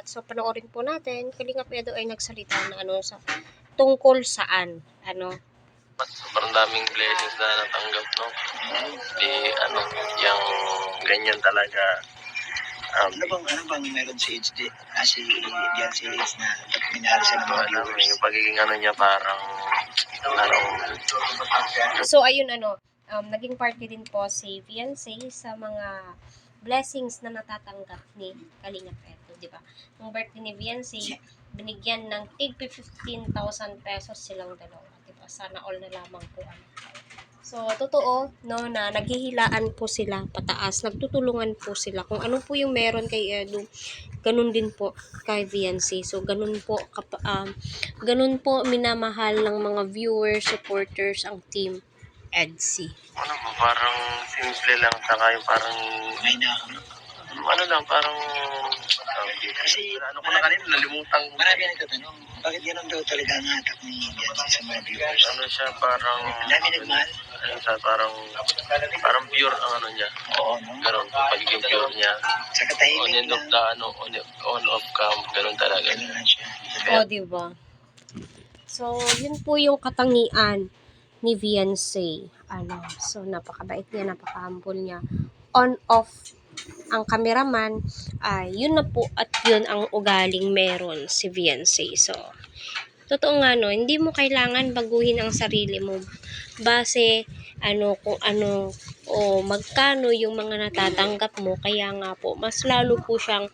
lahat. So, panoorin po natin. Kalingap Edo ay nagsalita na sa tungkol saan. Sobrang daming blessings na natanggap, no? Yung ganyan talaga. Ano bang meron si HD? Si Beyonce H na minahal siya ng mga viewers? Yung pagiging niya parang So, ayun naging party din po si Beyonce sa mga blessings na natatanggap ni Kalingap Edo, di ba? Nung birthday ni Beyonce, binigyan ng tig 15,000 pesos silang dalawa, di ba? Sana all na lamang po. So, totoo, no, na naghihilaan po sila pataas, nagtutulungan po sila. Kung ano po yung meron kay Edo, ganun din po kay Beyonce. So, ganun po minamahal ng mga viewers, supporters, ang team EDC. Parang simple lang, saka yung parang May na parang kasi ko na kanina, nalimutan ko. marami nagtatanong, bakit ganun daw talaga ang hatak ni Beyonce sa mga viewers? Siya, parang Dami nagmahal. parang pure ang niya. Oo, no? Ganun, pagiging pure niya. Sa katahimik On lang. on off cam, ganun talaga. Ganun lang siya. O, diba? So, yun po yung katangian ni Beyonce. So, napakabait niya, napaka-humble niya. On-off ang cameraman, yun na po at yun ang ugaling meron si Beyonce. So, totoo nga hindi mo kailangan baguhin ang sarili mo base kung ano o magkano yung mga natatanggap mo. Kaya nga po, mas lalo po siyang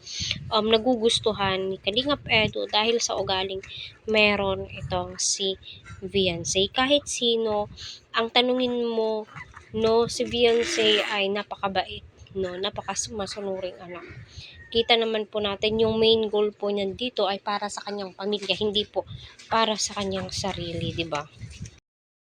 nagugustuhan ni Kalingap Edo dahil sa ugaling meron itong si Beyonce. Kahit sino ang tanungin mo, si Beyonce ay napakabait, napakasunuring anak. Kita naman po natin yung main goal po niyan dito ay para sa kanyang pamilya, hindi po para sa kanyang sarili, di ba?